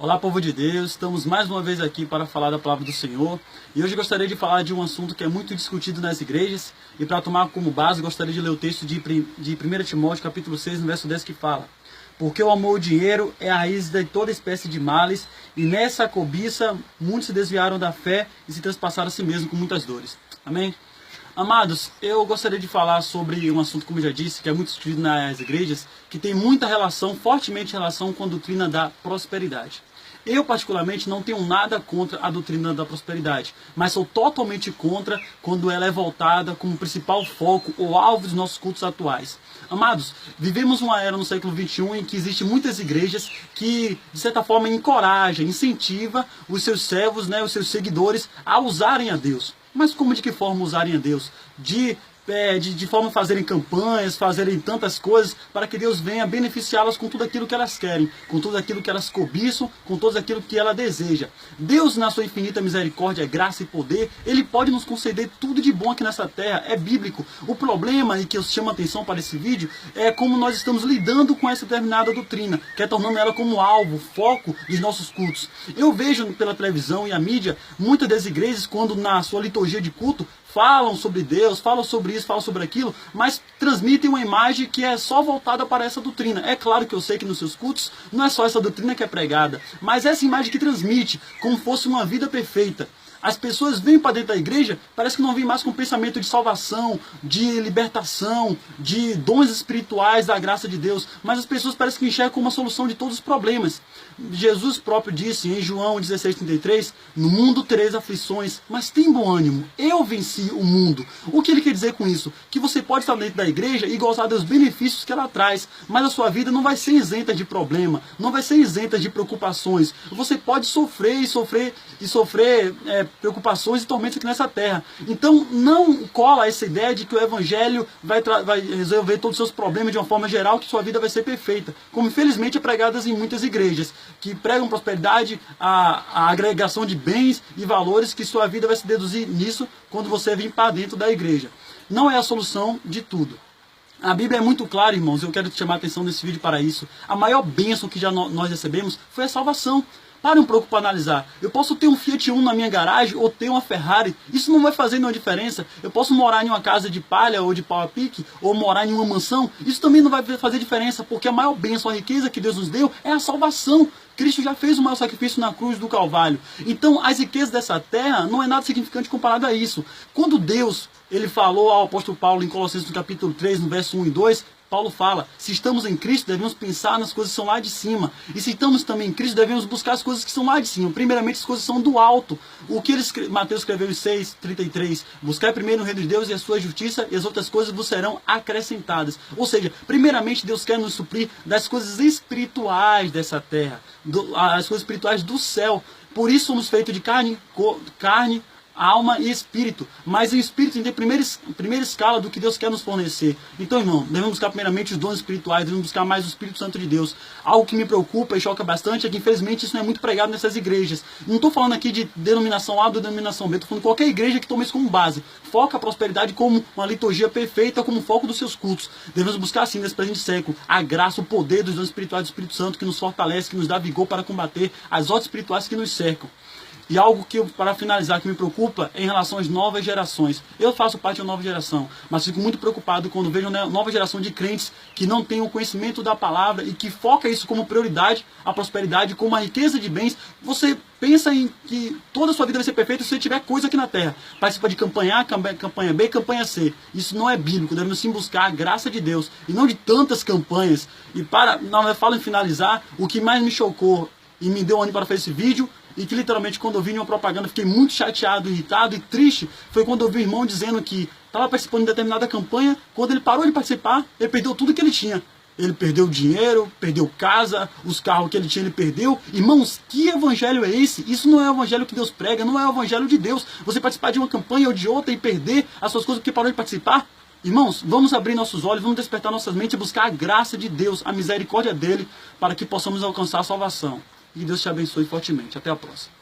Olá, povo de Deus, estamos mais uma vez aqui para falar da palavra do Senhor. E hoje gostaria de falar de um assunto que é muito discutido nas igrejas. E para tomar como base, gostaria de ler o texto de 1 Timóteo, capítulo 6, no verso 10, que fala: porque o amor ao dinheiro é a raiz de toda espécie de males, e nessa cobiça muitos se desviaram da fé e se transpassaram a si mesmos com muitas dores. Amém? Amados, eu gostaria de falar sobre um assunto, como eu já disse, que é muito discutido nas igrejas, que tem muita relação, fortemente relação com a doutrina da prosperidade. Eu, particularmente, não tenho nada contra a doutrina da prosperidade, mas sou totalmente contra quando ela é voltada como principal foco ou alvo dos nossos cultos atuais. Amados, vivemos uma era no século XXI em que existem muitas igrejas que, de certa forma, encorajam, incentivam os seus servos, os seus seguidores a usarem a Deus. Mas como, de que forma usarem a Deus? De forma a fazerem campanhas, fazerem tantas coisas para que Deus venha beneficiá-las com tudo aquilo que elas querem, com tudo aquilo que elas cobiçam, com tudo aquilo que ela deseja. Deus, na sua infinita misericórdia, graça e poder, Ele pode nos conceder tudo de bom aqui nessa terra, é bíblico. O problema, e que eu chamo a atenção para esse vídeo, é como nós estamos lidando com essa determinada doutrina, que é tornando ela como alvo, foco dos nossos cultos. Eu vejo pela televisão e a mídia, muitas das igrejas, quando na sua liturgia de culto, falam sobre Deus, falam sobre isso, falam sobre aquilo, mas transmitem uma imagem que é só voltada para essa doutrina. É claro que eu sei que nos seus cultos não é só essa doutrina que é pregada, mas essa imagem que transmite como fosse uma vida perfeita. As pessoas vêm para dentro da igreja, parece que não vêm mais com pensamento de salvação, de libertação, de dons espirituais da graça de Deus, mas as pessoas parecem que enxergam como uma solução de todos os problemas. Jesus próprio disse em João 16,33, no mundo tereis aflições, mas tem bom ânimo, eu venci o mundo. O que ele quer dizer com isso? Que você pode estar dentro da igreja e gozar dos benefícios que ela traz, mas a sua vida não vai ser isenta de problema, não vai ser isenta de preocupações. Você pode sofrer preocupações e tormentos aqui nessa terra. Então não cola essa ideia de que o evangelho vai resolver todos os seus problemas de uma forma geral, que sua vida vai ser perfeita, como infelizmente é pregado em muitas igrejas, que pregam prosperidade, a agregação de bens e valores, que sua vida vai se deduzir nisso quando você vir para dentro da igreja. Não é a solução de tudo. A Bíblia é muito clara, irmãos, eu quero te chamar a atenção nesse vídeo para isso. A maior bênção que já nós recebemos foi a salvação. Pare um pouco para analisar. Eu posso ter um Fiat Uno na minha garagem ou ter uma Ferrari. Isso não vai fazer nenhuma diferença. Eu posso morar em uma casa de palha ou de pau a pique ou morar em uma mansão. Isso também não vai fazer diferença, porque a maior bênção, a riqueza que Deus nos deu é a salvação. Cristo já fez o maior sacrifício na cruz do Calvário. Então, as riquezas dessa terra não é nada significante comparado a isso. Quando Deus ele falou ao apóstolo Paulo em Colossenses no capítulo 3, no verso 1 e 2, Paulo fala, se estamos em Cristo, devemos pensar nas coisas que são lá de cima. E se estamos também em Cristo, devemos buscar as coisas que são lá de cima. Primeiramente, as coisas são do alto. O que Mateus escreveu em 6,33, buscar primeiro o reino de Deus e a sua justiça, e as outras coisas vos serão acrescentadas. Ou seja, primeiramente, Deus quer nos suprir das coisas espirituais dessa terra, as coisas espirituais do céu. Por isso somos feitos de carne, alma e espírito, mas o espírito em primeira escala do que Deus quer nos fornecer. Então, irmão, devemos buscar primeiramente os dons espirituais, devemos buscar mais o Espírito Santo de Deus. Algo que me preocupa e choca bastante é que, infelizmente, isso não é muito pregado nessas igrejas. Não estou falando aqui de denominação A ou denominação B, estou falando de qualquer igreja que tome isso como base. Foca a prosperidade como uma liturgia perfeita, como foco dos seus cultos. Devemos buscar, assim, nesse presente século, a graça, o poder dos dons espirituais do Espírito Santo que nos fortalece, que nos dá vigor para combater as ordens espirituais que nos cercam. E algo que, para finalizar, que me preocupa é em relação às novas gerações. Eu faço parte de uma nova geração, mas fico muito preocupado quando vejo uma nova geração de crentes que não tem o conhecimento da palavra e que foca isso como prioridade, a prosperidade, como a riqueza de bens. Você pensa em que toda a sua vida vai ser perfeita se você tiver coisa aqui na terra. Participa de campanha A, campanha B, campanha C. Isso não é bíblico, devemos sim buscar a graça de Deus e não de tantas campanhas. E não falo em finalizar, o que mais me chocou e me deu ânimo para fazer esse vídeo, e que literalmente quando eu vi uma propaganda fiquei muito chateado, irritado e triste, foi quando eu vi um irmão dizendo que estava participando de determinada campanha, quando ele parou de participar, ele perdeu tudo que ele tinha. Ele perdeu dinheiro, perdeu casa, os carros que ele tinha ele perdeu. Irmãos, que evangelho é esse? Isso não é o evangelho que Deus prega, não é o evangelho de Deus. Você participar de uma campanha ou de outra e perder as suas coisas porque parou de participar? Irmãos, vamos abrir nossos olhos, vamos despertar nossas mentes e buscar a graça de Deus, a misericórdia dele, para que possamos alcançar a salvação. E Deus te abençoe fortemente. Até a próxima.